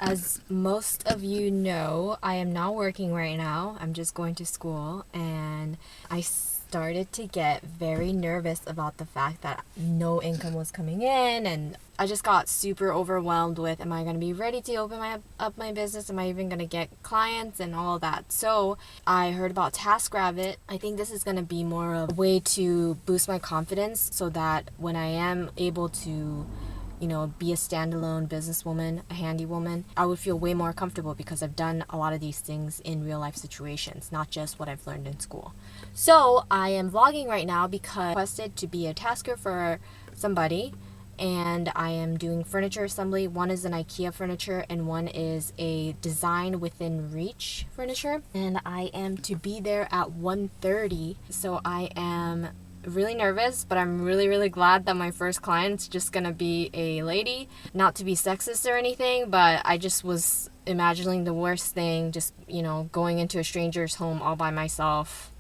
As most of you know, I am not working right now. I'm just going to school, and I started to get very nervous about the fact that no income was coming in, and I just got super overwhelmed with, am I going to be ready to open up my business? Am I even going to get clients and all that? So I heard about TaskRabbit. I think this is going to be more of a way to boost my confidence so that when I am able to be a standalone businesswoman, a handy woman, I would feel way more comfortable because I've done a lot of these things in real life situations, not just what I've learned in school. So I am vlogging right now because I requested to be a tasker for somebody, and I am doing furniture assembly. One is an IKEA furniture and one is a design within reach furniture. And I am to be there at 1:30, so I am really nervous, but I'm really glad that my first client's just gonna be a lady. Not to be sexist or anything, but I just was imagining the worst thing, just going into a stranger's home all by myself,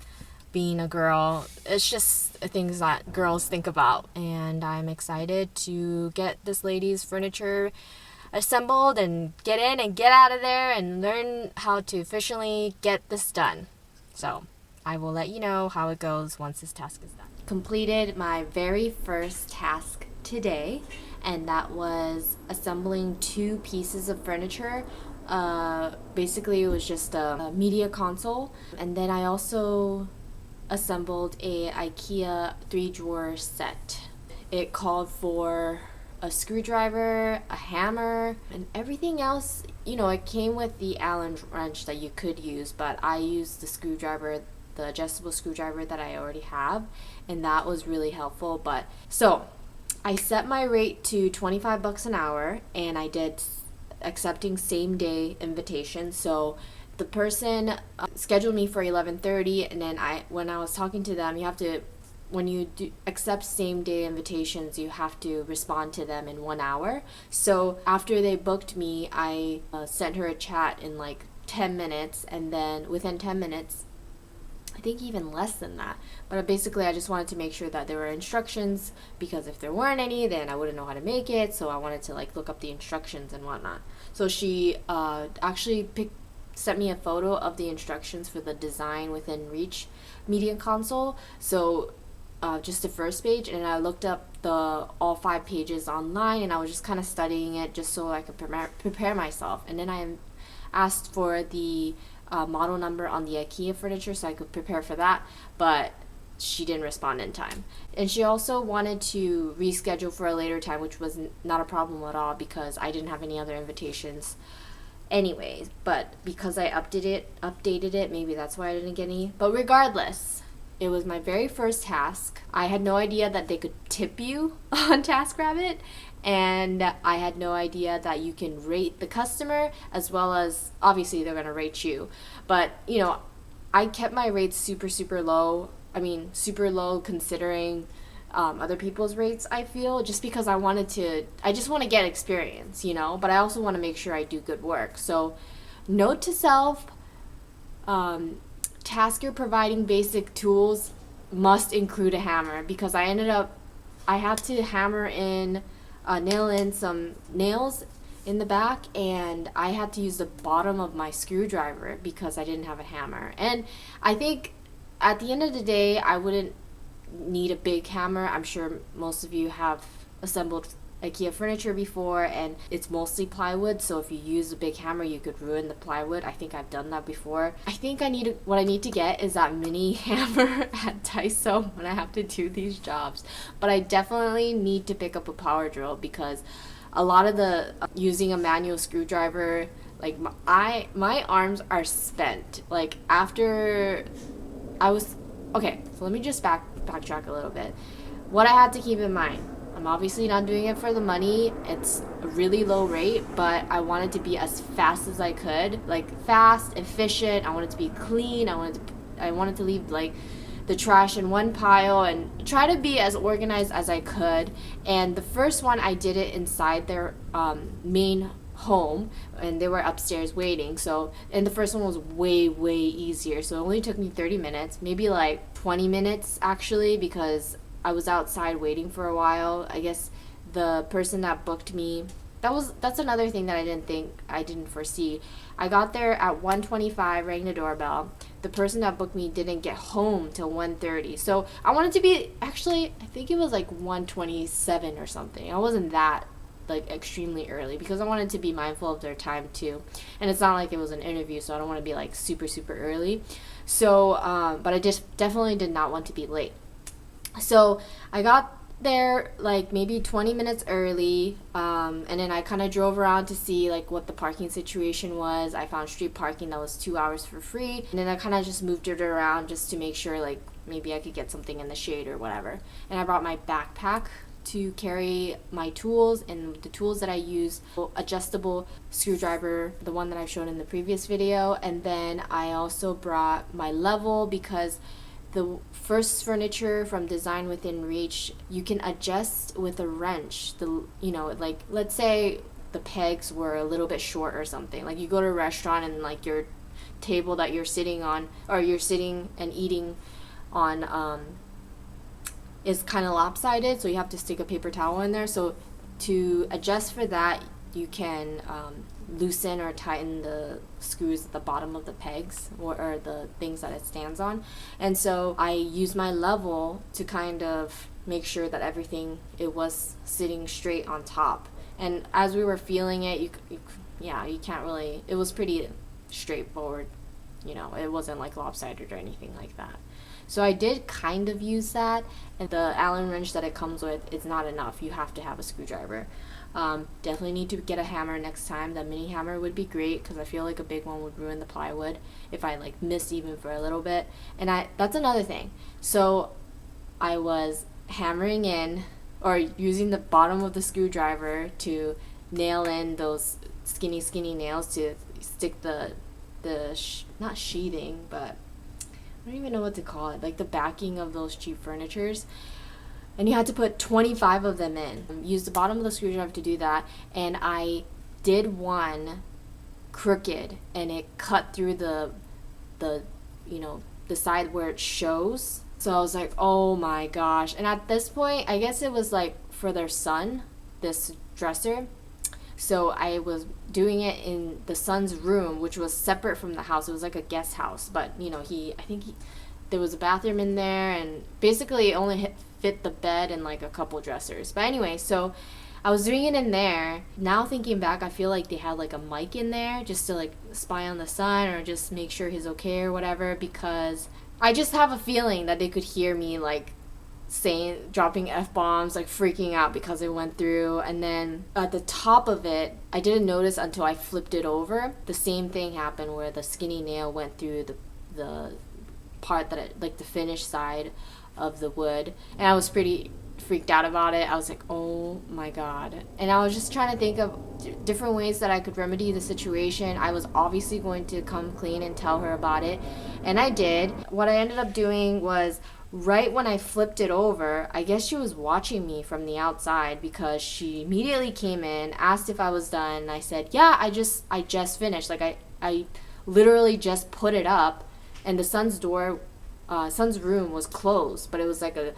being a girl. It's just things that girls think about, and I'm excited to get this lady's furniture assembled and get in and get out of there and learn how to efficiently get this done. So I will let you know how it goes once this task is done. Completed my very first task today, and that was assembling 2 pieces of furniture. Basically, it was just a media console, and then I also assembled a IKEA 3-drawer set. It called for a screwdriver, a hammer, and everything else. It came with the Allen wrench that you could use, but I used the adjustable screwdriver that I already have, and that was really helpful. But so I set my rate to $25 an hour, and I did accepting same day invitations. So the person scheduled me for 11:30, and then when I was talking to them, when you accept same day invitations, you have to respond to them in 1 hour. So after they booked me, I sent her a chat in like 10 minutes, and then within 10 minutes, I think even less than that. But basically, I just wanted to make sure that there were instructions, because if there weren't any, then I wouldn't know how to make it. So I wanted to look up the instructions and whatnot. So she actually sent me a photo of the instructions for the design within reach media console. So just the first page, and I looked up all 5 pages online, and I was just kind of studying it just so I could prepare myself. And then I asked for the model number on the IKEA furniture so I could prepare for that, but she didn't respond in time. And she also wanted to reschedule for a later time, which was not a problem at all because I didn't have any other invitations anyways. But because I updated it, maybe that's why I didn't get any. But regardless, it was my very first task. I had no idea that they could tip you on TaskRabbit, and I had no idea that you can rate the customer as well as, obviously, they're going to rate you. But, I kept my rates super low. I mean, super low considering other people's rates, I feel, just because I just want to get experience, but I also want to make sure I do good work. So, note to self, tasker providing basic tools must include a hammer, because I had to nail in some nails in the back, and I had to use the bottom of my screwdriver because I didn't have a hammer. And I think at the end of the day, I wouldn't need a big hammer. I'm sure most of you have assembled IKEA furniture before, and it's mostly plywood, so if you use a big hammer, you could ruin the plywood. I think I've done that before. I think what I need to get is that mini hammer at Daiso when I have to do these jobs. But I definitely need to pick up a power drill, because a lot of the using a manual screwdriver, my arms are spent. After okay, so let me just backtrack a little bit. What I had to keep in mind: I'm obviously not doing it for the money. It's a really low rate, but I wanted to be as fast as I could. Fast, efficient. I wanted to be clean. I wanted to leave the trash in one pile and try to be as organized as I could. And the first one, I did it inside their main home, and they were upstairs waiting. And the first one was way easier. So it only took me 30 minutes, maybe 20 minutes actually, because I was outside waiting for a while. I guess the person that booked me that's another thing that I didn't foresee. I got there at 1:25, rang the doorbell. The person that booked me didn't get home till 1:30. So I wanted to be, actually, I think it was like 1:27 or something. I wasn't that like extremely early because I wanted to be mindful of their time too. And it's not like it was an interview, so I don't want to be like super super early. So but I just definitely did not want to be late. So I got there like maybe 20 minutes early, and then I kind of drove around to see like what the parking situation was. I found street parking that was 2 hours for free, and then I kind of just moved it around just to make sure like maybe I could get something in the shade or whatever. And I brought my backpack to carry my tools, and the tools that I use, adjustable screwdriver, the one that I've shown in the previous video. And then I also brought my level, because the first furniture from Design Within Reach, you can adjust with a wrench. Like let's say the pegs were a little bit short or something. Like you go to a restaurant and like your table that you're sitting on, or you're sitting and eating on, is kind of lopsided, so you have to stick a paper towel in there. So to adjust for that, you can loosen or tighten the screws at the bottom of the pegs, or the things that it stands on. And so I use my level to kind of make sure that it was sitting straight on top. And as we were feeling it, you can't really, it was pretty straightforward, it wasn't like lopsided or anything like that. So I did kind of use that, and the Allen wrench that it comes with is not enough. You have to have a screwdriver. Definitely need to get a hammer next time. The mini hammer would be great, because I feel like a big one would ruin the plywood if I like missed even for a little bit. And that's another thing. So I was hammering in, or using the bottom of the screwdriver to nail in those skinny nails to stick not sheathing, but I don't even know what to call it, like the backing of those cheap furnitures. And you had to put 25 of them in. Use the bottom of the screwdriver to do that. And I did one crooked, and it cut through the side where it shows. So I was like, oh my gosh. And at this point, I guess it was like for their son, this dresser. So I was doing it in the son's room, which was separate from the house. It was like a guest house, but there was a bathroom in there, and basically it only fit the bed and like a couple dressers. But anyway, so I was doing it in there. Now thinking back, I feel like they had like a mic in there just to like spy on the son, or just make sure he's okay or whatever, because I just have a feeling that they could hear me like dropping F-bombs, like freaking out because it went through. And then at the top of it, I didn't notice until I flipped it over. The same thing happened where the skinny nail went through the part like the finished side of the wood. And I was pretty freaked out about it. I was like, oh my god. And I was just trying to think of different ways that I could remedy the situation. I was obviously going to come clean and tell her about it, and I did. What I ended up doing was, right when I flipped it over, I guess she was watching me from the outside, because she immediately came in, asked if I was done, and I said, yeah, I just finished. Like I literally just put it up, and the son's room was closed, but it was like a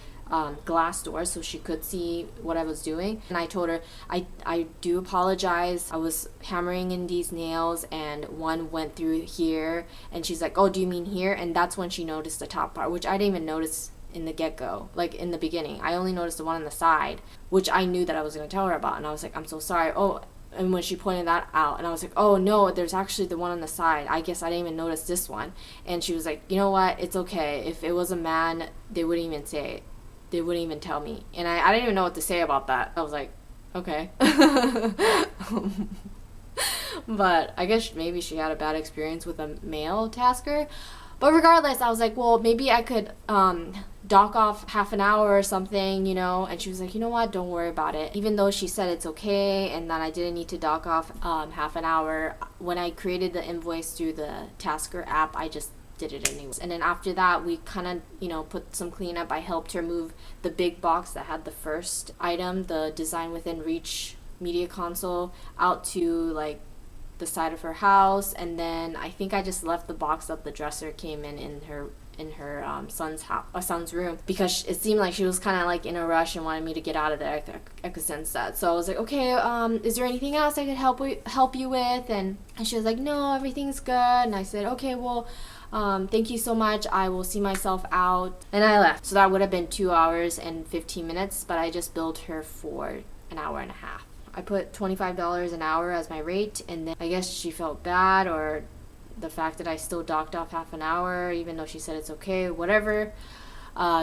glass door, so she could see what I was doing. And I told her, I do apologize. I was hammering in these nails, and one went through here. And she's like, oh, do you mean here? And that's when she noticed the top part, which I didn't even notice in the get-go, like in the beginning. I only noticed the one on the side, which I knew that I was going to tell her about. And I was like, I'm so sorry. Oh, and when she pointed that out, and I was like, oh no, there's actually the one on the side. I guess I didn't even notice this one. And she was like, you know what? It's okay. If it was a man, they wouldn't even say it. They wouldn't even tell me. And I didn't even know what to say about that. I was like, okay. But I guess maybe she had a bad experience with a male tasker. But regardless, I was like, well, maybe I could dock off half an hour or something, And she was like, you know what? Don't worry about it. Even though she said it's okay and that I didn't need to dock off half an hour, when I created the invoice through the Tasker app, I just did it anyways. And then after that, we kind of put some cleanup. I helped her move the big box that had the first item, the Design Within Reach media console, out to like the side of her house. And then I think I just left the box that the dresser came in her in her son's room, because it seemed like she was kind of like in a rush and wanted me to get out of there. I could sense that. So I was like, okay, is there anything else I could help you with? And she was like, no, everything's good. And I said, okay, well, thank you so much. I will see myself out. And I left. So that would have been 2 hours and 15 minutes, but I just billed her for an hour and a half. I put $25 an hour as my rate, and then I guess she felt bad, or the fact that I still docked off half an hour, even though she said it's okay, whatever.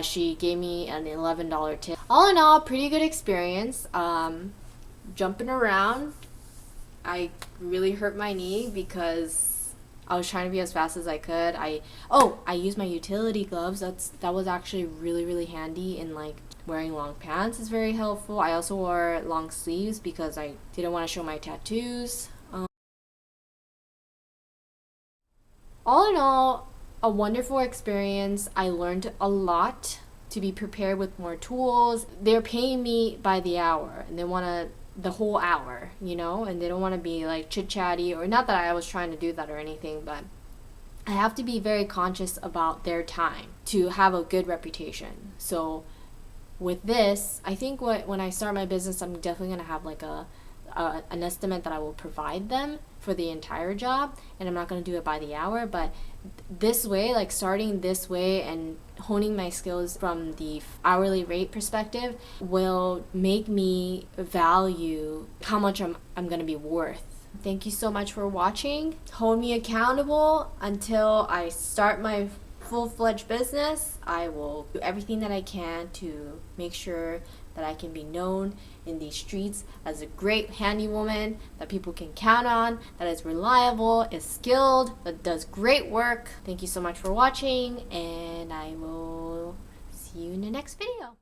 She gave me an $11 tip. All in all, pretty good experience. Jumping around, I really hurt my knee because I was trying to be as fast as I could. I used my utility gloves. That was actually really, really handy. And like wearing long pants is very helpful. I also wore long sleeves because I didn't want to show my tattoos. All in all, a wonderful experience. I learned a lot to be prepared with more tools. They're paying me by the hour, and they want the whole hour, and they don't want to be like chit-chatty, or not that I was trying to do that or anything, but I have to be very conscious about their time to have a good reputation. So with this, I think when I start my business, I'm definitely going to have like an estimate that I will provide them for the entire job, and I'm not going to do it by the hour. But this way, like starting this way and honing my skills from the hourly rate perspective, will make me value how much I'm going to be worth. Thank you so much for watching. Hold me accountable until I start my full-fledged business. I will do everything that I can to make sure that I can be known in these streets as a great handy woman that people can count on, that is reliable, is skilled, that does great work. Thank you so much for watching, and I will see you in the next video.